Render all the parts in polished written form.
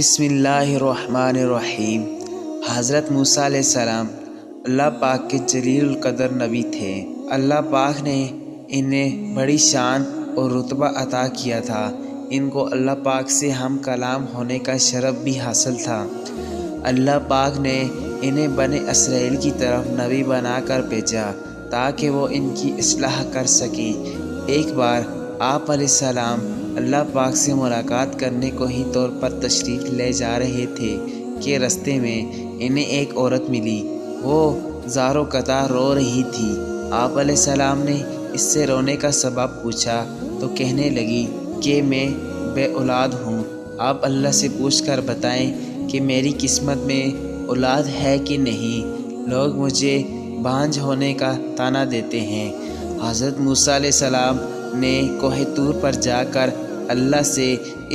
بسم اللہ الرحمن الرحیم۔ حضرت موسیٰ علیہ السلام اللہ پاک کے جلیل القدر نبی تھے۔ اللہ پاک نے انہیں بڑی شان اور رتبہ عطا کیا تھا۔ ان کو اللہ پاک سے ہم کلام ہونے کا شرف بھی حاصل تھا۔ اللہ پاک نے انہیں بنی اسرائیل کی طرف نبی بنا کر بھیجا تاکہ وہ ان کی اصلاح کر سکیں۔ ایک بار آپ علیہ السلام اللہ پاک سے ملاقات کرنے کو ہی طور پر تشریف لے جا رہے تھے کہ رستے میں انہیں ایک عورت ملی۔ وہ زار و قطع رو رہی تھی۔ آپ علیہ السلام نے اس سے رونے کا سبب پوچھا تو کہنے لگی کہ میں بے اولاد ہوں۔ آپ اللہ سے پوچھ کر بتائیں کہ میری قسمت میں اولاد ہے کہ نہیں۔ لوگ مجھے بانجھ ہونے کا طعنہ دیتے ہیں۔ حضرت موسیٰ علیہ السلام نے کوہ طور پر جا کر اللہ سے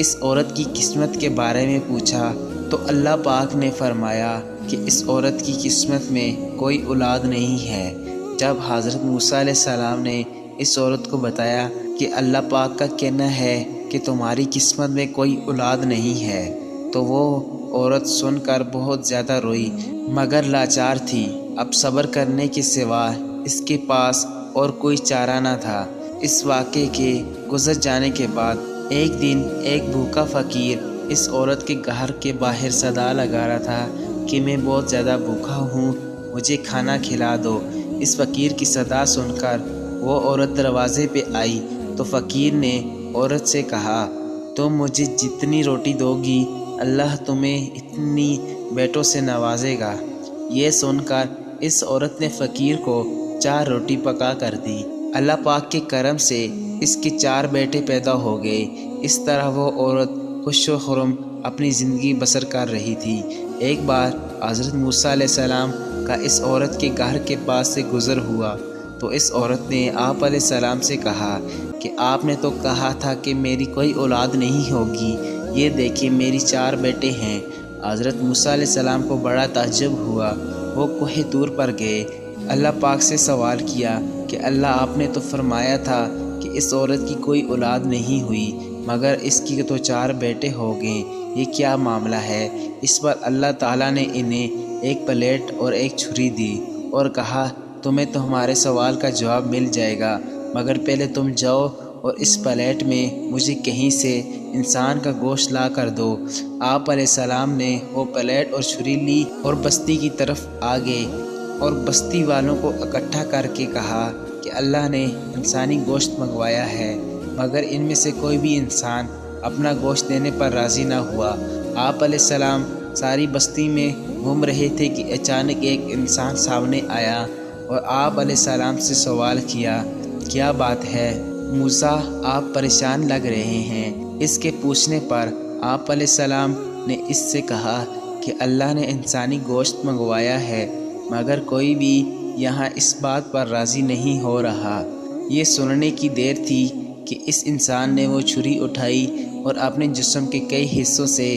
اس عورت کی قسمت کے بارے میں پوچھا تو اللہ پاک نے فرمایا کہ اس عورت کی قسمت میں کوئی اولاد نہیں ہے۔ جب حضرت موسیٰ علیہ السلام نے اس عورت کو بتایا کہ اللہ پاک کا کہنا ہے کہ تمہاری قسمت میں کوئی اولاد نہیں ہے تو وہ عورت سن کر بہت زیادہ روئی مگر لاچار تھی۔ اب صبر کرنے کے سوا اس کے پاس اور کوئی چارہ نہ تھا۔ اس واقعے کے گزر جانے کے بعد ایک دن ایک بھوکا فقیر اس عورت کے گھر کے باہر صدا لگا رہا تھا کہ میں بہت زیادہ بھوکا ہوں، مجھے کھانا کھلا دو۔ اس فقیر کی صدا سن کر وہ عورت دروازے پہ آئی تو فقیر نے عورت سے کہا، تم مجھے جتنی روٹی دو گی اللہ تمہیں اتنی بیٹوں سے نوازے گا۔ یہ سن کر اس عورت نے فقیر کو 4 روٹی پکا کر دی۔ اللہ پاک کے کرم سے اس کے 4 بیٹے پیدا ہو گئے۔ اس طرح وہ عورت خوش و خرم اپنی زندگی بسر کر رہی تھی۔ ایک بار حضرت موسیٰ علیہ السلام کا اس عورت کے گھر کے پاس سے گزر ہوا تو اس عورت نے آپ علیہ السلام سے کہا کہ آپ نے تو کہا تھا کہ میری کوئی اولاد نہیں ہوگی، یہ دیکھیں میری 4 بیٹے ہیں۔ حضرت موسیٰ علیہ السلام کو بڑا تعجب ہوا۔ وہ کوہ طور پر گئے، اللہ پاک سے سوال کیا کہ اللہ آپ نے تو فرمایا تھا کہ اس عورت کی کوئی اولاد نہیں ہوئی مگر اس کی تو 4 بیٹے ہو گئے، یہ کیا معاملہ ہے؟ اس پر اللہ تعالیٰ نے انہیں ایک پلیٹ اور ایک چھری دی اور کہا تمہیں تو ہمارے سوال کا جواب مل جائے گا مگر پہلے تم جاؤ اور اس پلیٹ میں مجھے کہیں سے انسان کا گوشت لا کر دو۔ آپ علیہ السلام نے وہ پلیٹ اور چھری لی اور بستی کی طرف آگے اور بستی والوں کو اکٹھا کر کے کہا کہ اللہ نے انسانی گوشت منگوایا ہے مگر ان میں سے کوئی بھی انسان اپنا گوشت دینے پر راضی نہ ہوا۔ آپ علیہ السلام ساری بستی میں گھوم رہے تھے کہ اچانک ایک انسان سامنے آیا اور آپ علیہ السلام سے سوال کیا، کیا بات ہے موسیٰ، آپ پریشان لگ رہے ہیں؟ اس کے پوچھنے پر آپ علیہ السلام نے اس سے کہا کہ اللہ نے انسانی گوشت منگوایا ہے مگر کوئی بھی یہاں اس بات پر راضی نہیں ہو رہا۔ یہ سننے کی دیر تھی کہ اس انسان نے وہ چھری اٹھائی اور اپنے جسم کے کئی حصوں سے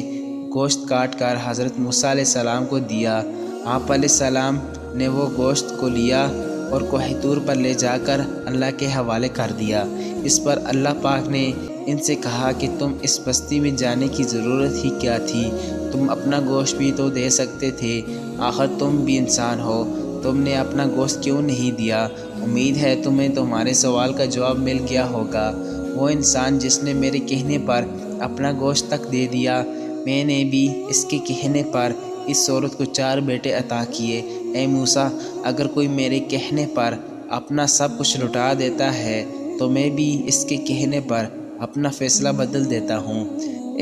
گوشت کاٹ کر حضرت موسیٰ علیہ السلام کو دیا۔ آپ علیہ السلام نے وہ گوشت کو لیا اور کوہ طور پر لے جا کر اللہ کے حوالے کر دیا۔ اس پر اللہ پاک نے ان سے کہا کہ تم اس بستی میں جانے کی ضرورت ہی کیا تھی؟ تم اپنا گوشت بھی تو دے سکتے تھے، آخر تم بھی انسان ہو، تم نے اپنا گوشت کیوں نہیں دیا؟ امید ہے تمہیں تمہارے سوال کا جواب مل گیا ہوگا۔ وہ انسان جس نے میرے کہنے پر اپنا گوشت تک دے دیا، میں نے بھی اس کے کہنے پر اس عورت کو 4 بیٹے عطا کیے۔ اے موسیٰ، اگر کوئی میرے کہنے پر اپنا سب کچھ لٹا دیتا ہے تو میں بھی اس کے کہنے پر اپنا فیصلہ بدل دیتا ہوں۔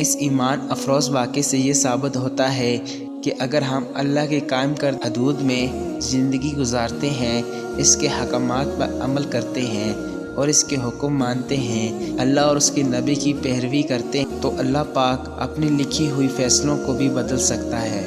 اس ایمان افروز واقعے سے یہ ثابت ہوتا ہے کہ اگر ہم اللہ کے قائم کردہ حدود میں زندگی گزارتے ہیں، اس کے حکمات پر عمل کرتے ہیں اور اس کے حکم مانتے ہیں، اللہ اور اس کے نبی کی پیروی کرتے ہیں تو اللہ پاک اپنی لکھی ہوئی فیصلوں کو بھی بدل سکتا ہے۔